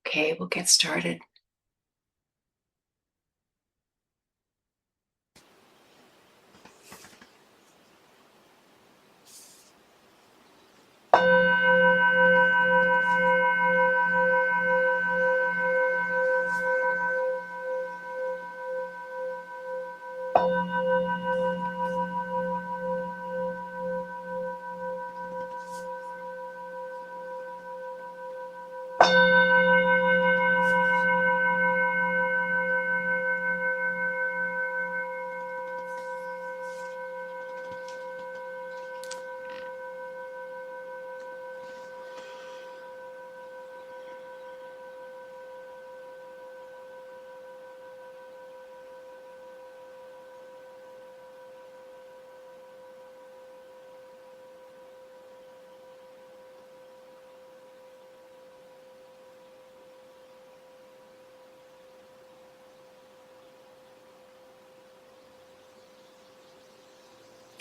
Okay, we'll get started.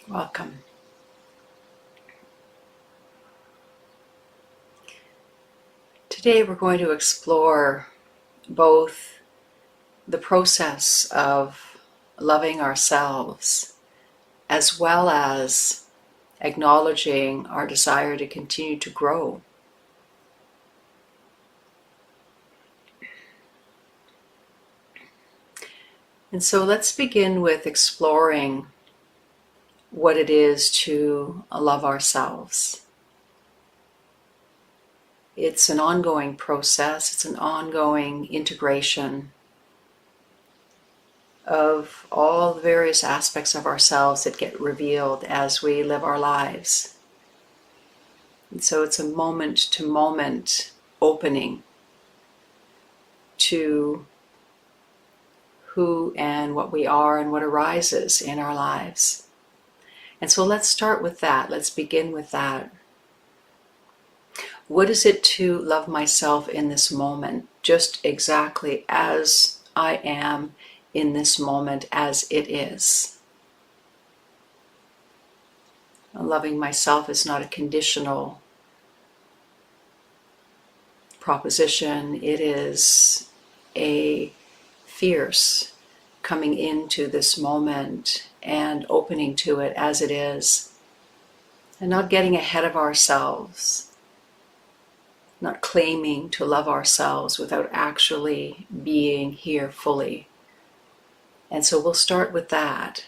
Welcome. Today we're going to explore both the process of loving ourselves as well as acknowledging our desire to continue to grow. And so let's begin with exploring what it is to love ourselves. It's an ongoing process, it's an ongoing integration of all the various aspects of ourselves that get revealed as we live our lives. And so it's a moment-to-moment opening to who and what we are and what arises in our lives. And so let's start with that. Let's begin with that. What is it to love myself in this moment, just exactly as I am in this moment, as it is? Loving myself is not a conditional proposition. It is a fierce coming into this moment and opening to it as it is, and not getting ahead of ourselves, not claiming to love ourselves without actually being here fully. And so we'll start with that.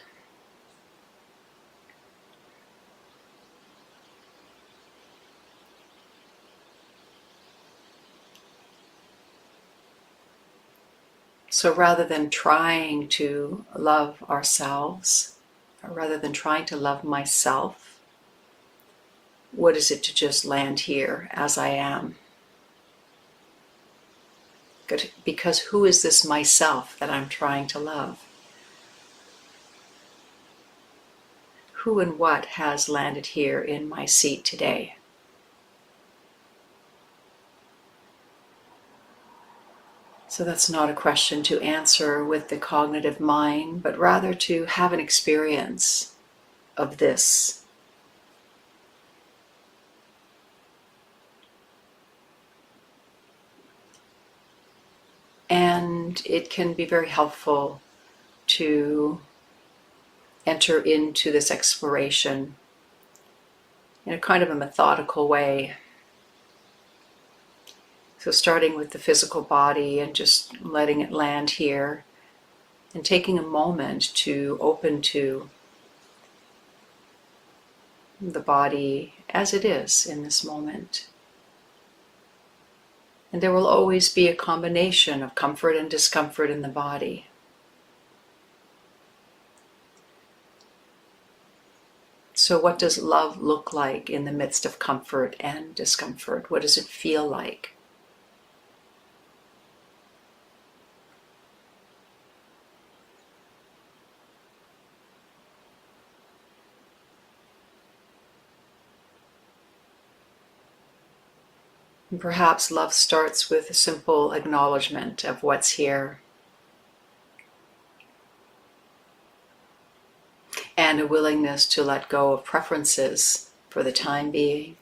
So rather than trying to love ourselves, or rather than trying to love myself, what is it to just land here as I am? Because who is this myself that I'm trying to love? Who and what has landed here in my seat today? So that's not a question to answer with the cognitive mind, but rather to have an experience of this. And it can be very helpful to enter into this exploration in a kind of a methodical way. So starting with the physical body and just letting it land here, and taking a moment to open to the body as it is in this moment. And there will always be a combination of comfort and discomfort in the body. So what does love look like in the midst of comfort and discomfort? What does it feel like? And perhaps love starts with a simple acknowledgement of what's here, and a willingness to let go of preferences for the time being.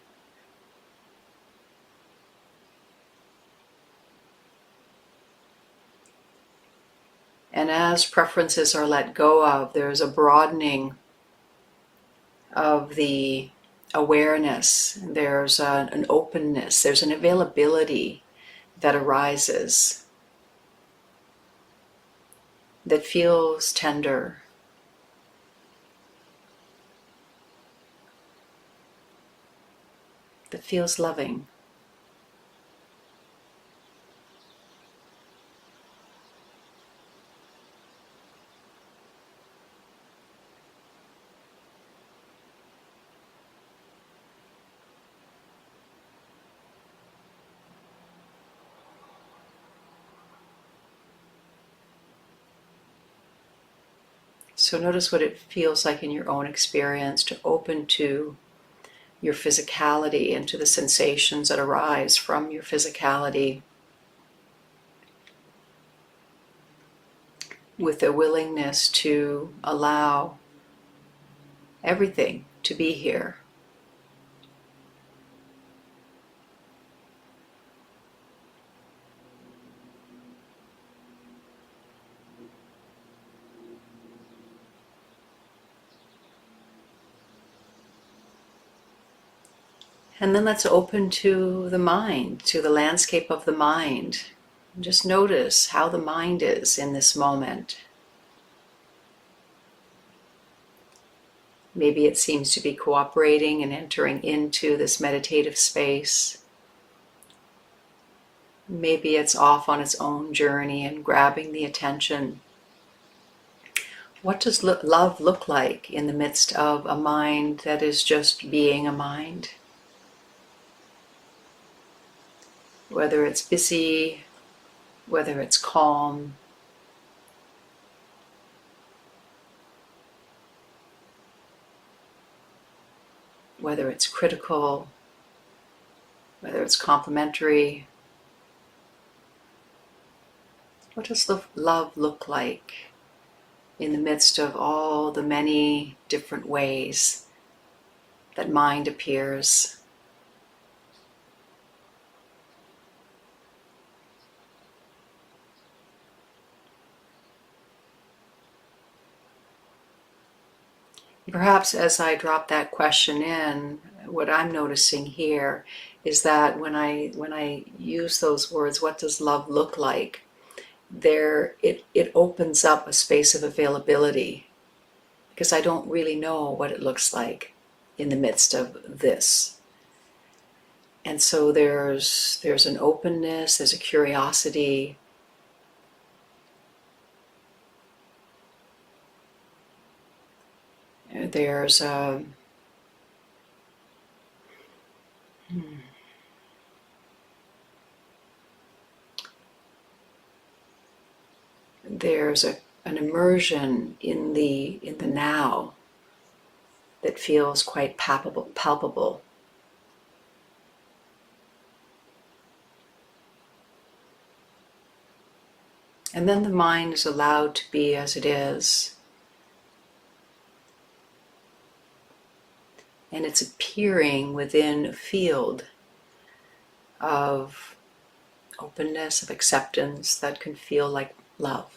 And as preferences are let go of, there's a broadening of the awareness. There's an openness, there's an availability that arises that feels tender. That feels loving. So notice what it feels like in your own experience to open to your physicality and to the sensations that arise from your physicality, with a willingness to allow everything to be here. And then let's open to the mind, to the landscape of the mind. And just notice how the mind is in this moment. Maybe it seems to be cooperating and entering into this meditative space. Maybe it's off on its own journey and grabbing the attention. What does love look like in the midst of a mind that is just being a mind? Whether it's busy, whether it's calm, whether it's critical, whether it's complementary. What does love look like in the midst of all the many different ways that mind appears? Perhaps as I drop that question in, what I'm noticing here is that when I use those words, what does love look like? It opens up a space of availability, because I don't really know what it looks like in the midst of this. And so there's an openness, there's a curiosity. There's a an immersion in the now that feels quite palpable. And then the mind is allowed to be as it is. And it's appearing within a field of openness, of acceptance that can feel like love.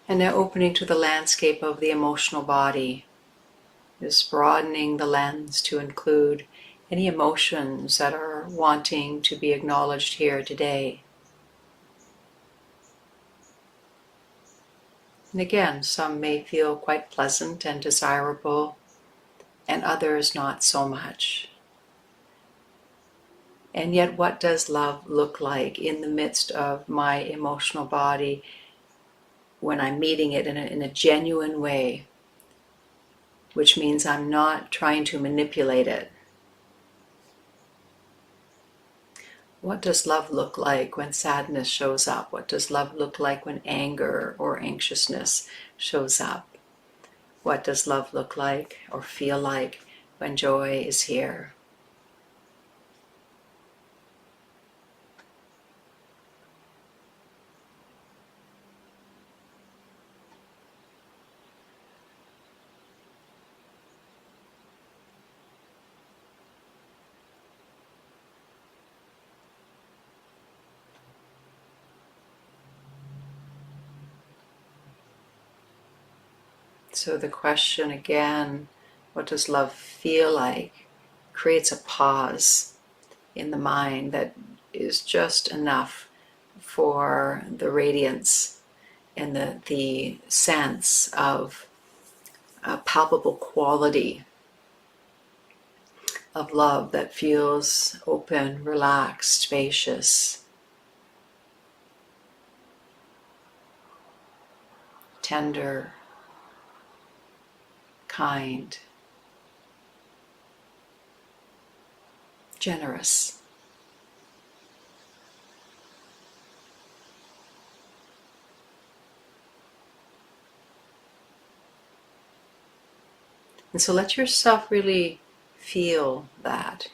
And now opening to the landscape of the emotional body, just broadening the lens to include any emotions that are wanting to be acknowledged here today. And again, some may feel quite pleasant and desirable, and others not so much. And yet, what does love look like in the midst of my emotional body when I'm meeting it in a genuine way, which means I'm not trying to manipulate it. What does love look like when sadness shows up? What does love look like when anger or anxiousness shows up? What does love look like or feel like when joy is here? So the question again, what does love feel like, creates a pause in the mind that is just enough for the radiance and the sense of a palpable quality of love that feels open, relaxed, spacious, tender, kind, generous. And so let yourself really feel that.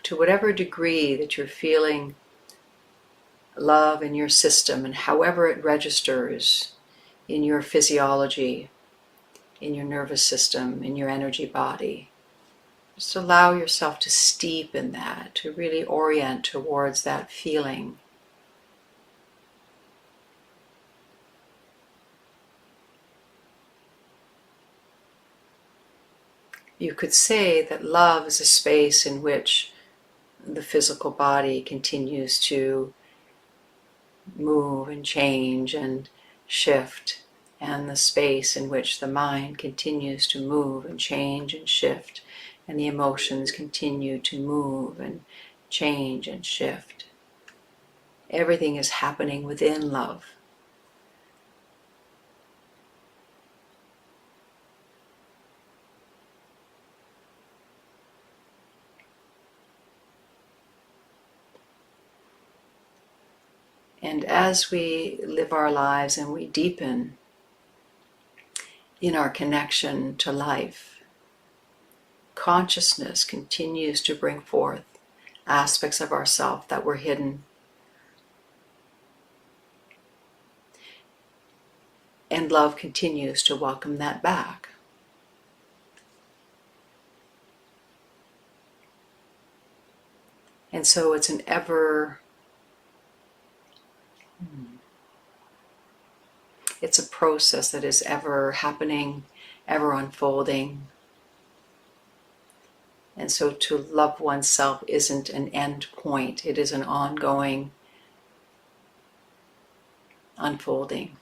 To whatever degree that you're feeling love in your system and however it registers in your physiology, in your nervous system, in your energy body, just allow yourself to steep in that, to really orient towards that feeling. You could say that love is a space in which the physical body continues to move and change and shift, and the space in which the mind continues to move and change and shift, and the emotions continue to move and change and shift. Everything is happening within love. And as we live our lives and we deepen in our connection to life, consciousness continues to bring forth aspects of ourself that were hidden. And love continues to welcome that back. And so it's an it's a process that is ever happening, ever unfolding. And so to love oneself isn't an end point, it is an ongoing unfolding.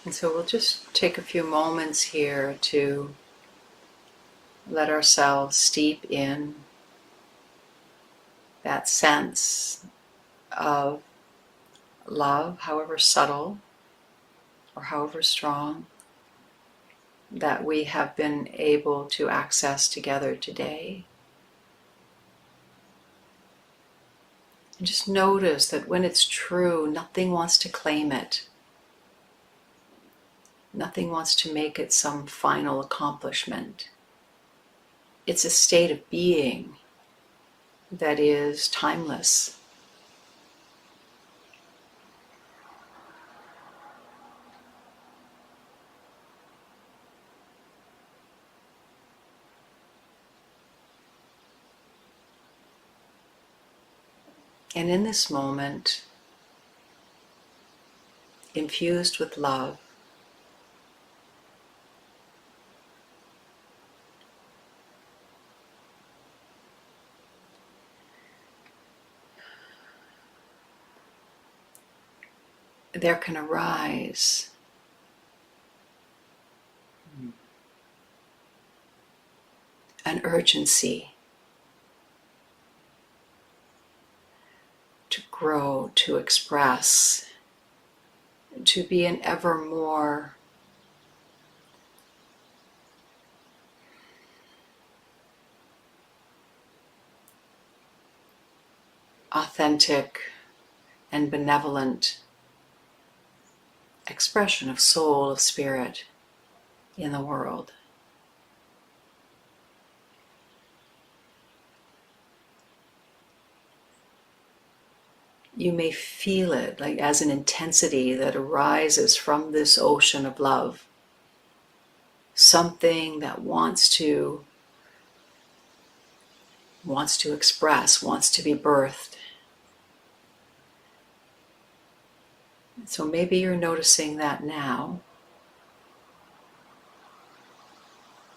And so we'll just take a few moments here to let ourselves steep in that sense of love, however subtle or however strong, that we have been able to access together today. And just notice that when it's true, nothing wants to claim it. Nothing wants to make it some final accomplishment. It's a state of being that is timeless. And in this moment, infused with love, there can arise an urgency to grow, to express, to be an ever more authentic and benevolent expression of soul, of spirit in the world. You may feel it like as an intensity that arises from this ocean of love. Something that wants to express, wants to be birthed. So maybe you're noticing that now.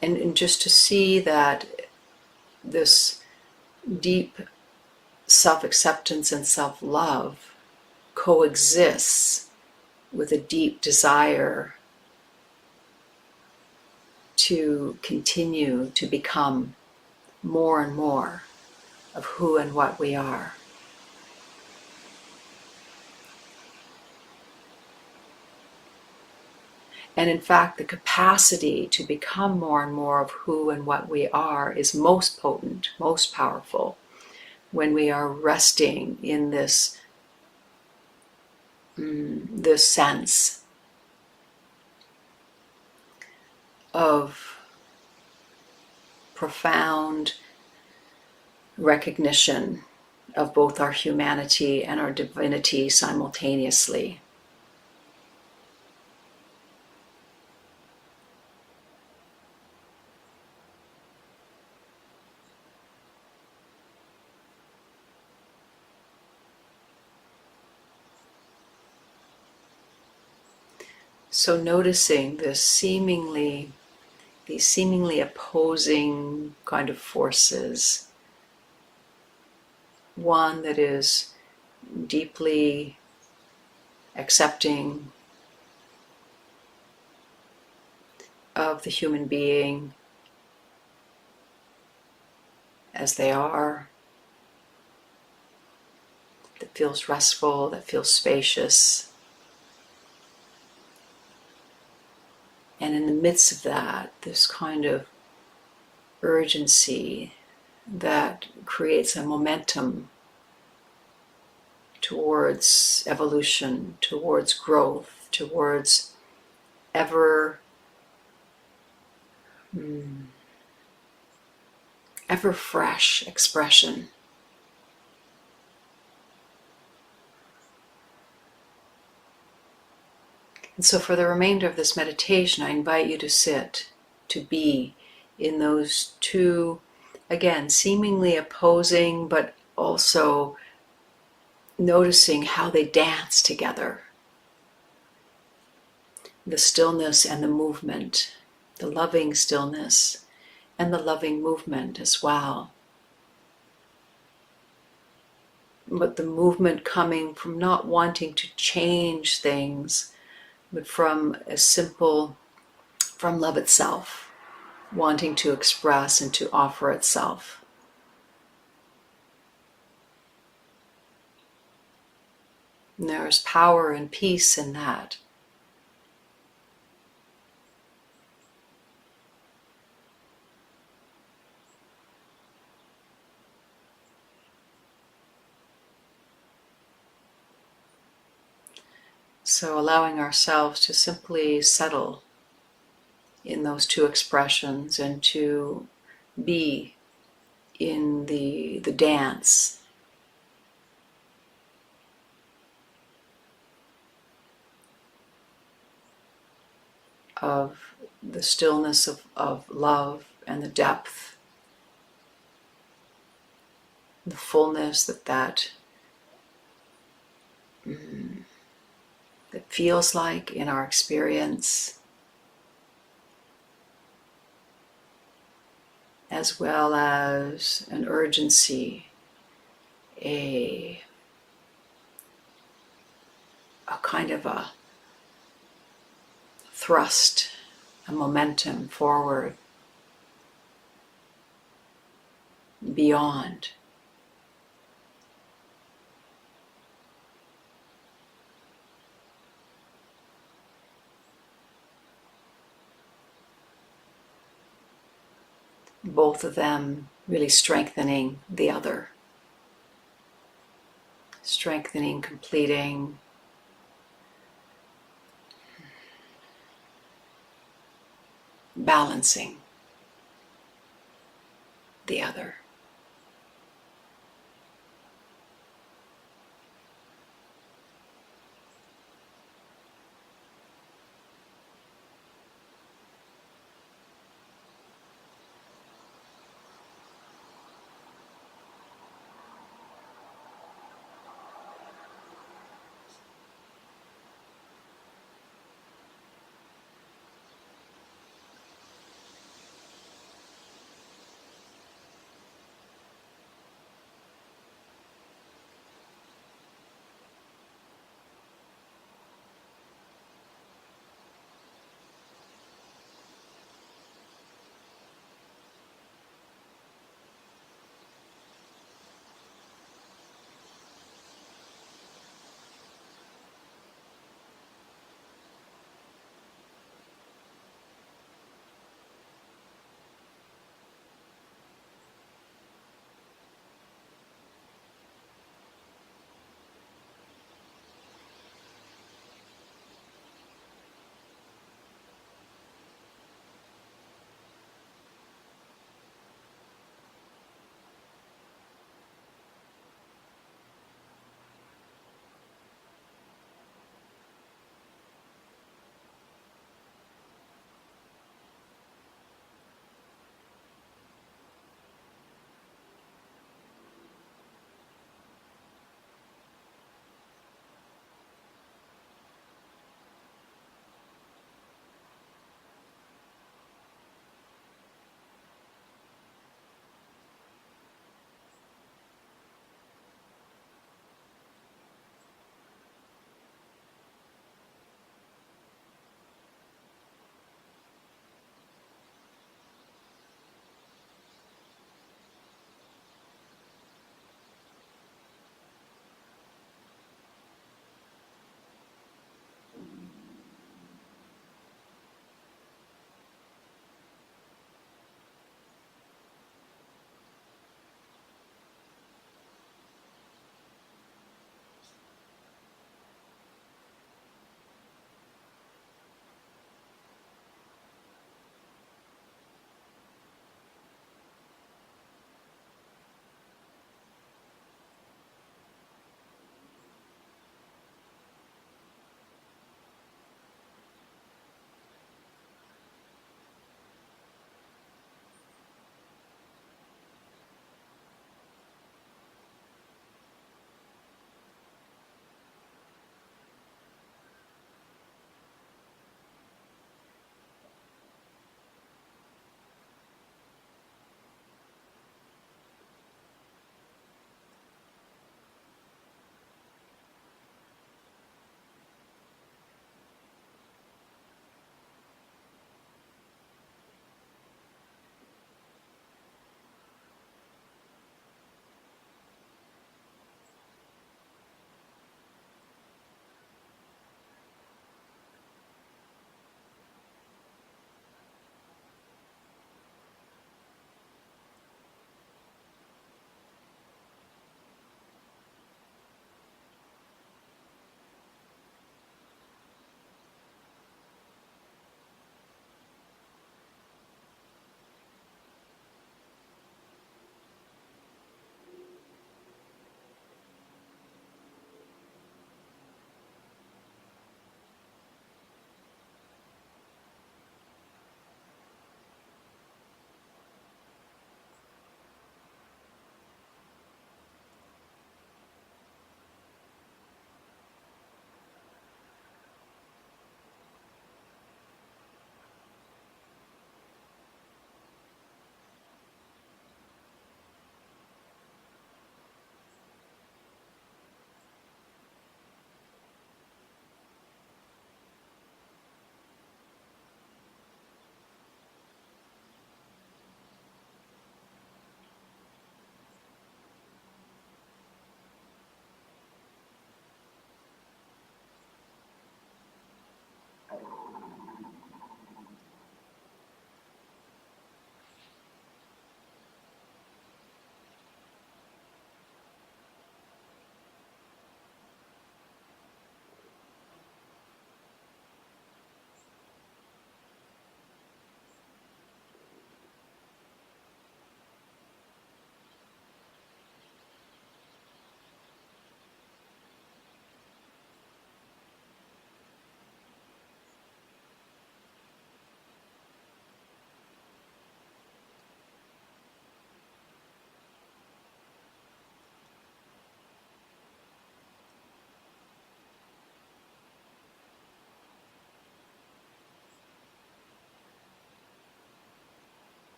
And just to see that this deep self-acceptance and self-love coexists with a deep desire to continue to become more and more of who and what we are. And in fact, the capacity to become more and more of who and what we are is most potent, most powerful, when we are resting in this sense of profound recognition of both our humanity and our divinity simultaneously. So noticing these seemingly opposing kind of forces. One that is deeply accepting of the human being as they are, that feels restful, that feels spacious. And in the midst of that, this kind of urgency that creates a momentum towards evolution, towards growth, towards ever fresh expression. And so for the remainder of this meditation, I invite you to sit, to be in those two, again, seemingly opposing, but also noticing how they dance together. The stillness and the movement, the loving stillness and the loving movement as well. But the movement coming from not wanting to change things, but from love itself, wanting to express and to offer itself. And there's power and peace in that. So allowing ourselves to simply settle in those two expressions and to be in the dance of the stillness of love and the depth, the fullness that feels like in our experience, as well as an urgency, a kind of a thrust, a momentum forward, beyond. Both of them really strengthening the other. Strengthening, completing, balancing the other.